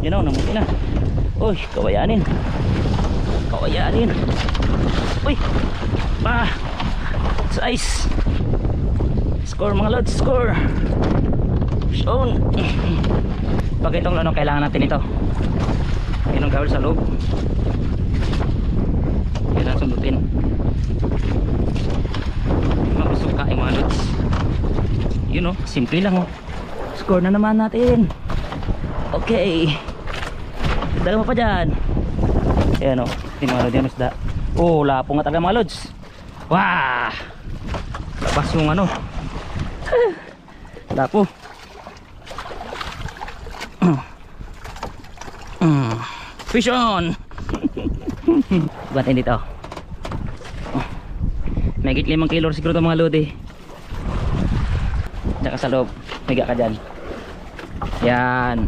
Yan o, namuti na. Uy, kawayanin. Kawayanin. Uy, size. Score mga lods, score. Shown. Pag itong ano, kailangan natin ito. Inong gawin sa loob. Yan ang sundutin. Mabusog ka mga lods. Yun o, simple lang o. Score na naman natin. Okay. Dalawa pa dyan. Ayan o, tinawala din ang isda. Oh, lapo nga talaga mga lods. Wah, labas yung ano. Lapo. Fish on. Batin dito. Megit 5 kilo siguro ito mga lodi. Tsaka sa loob, miga ka dyan. Yan.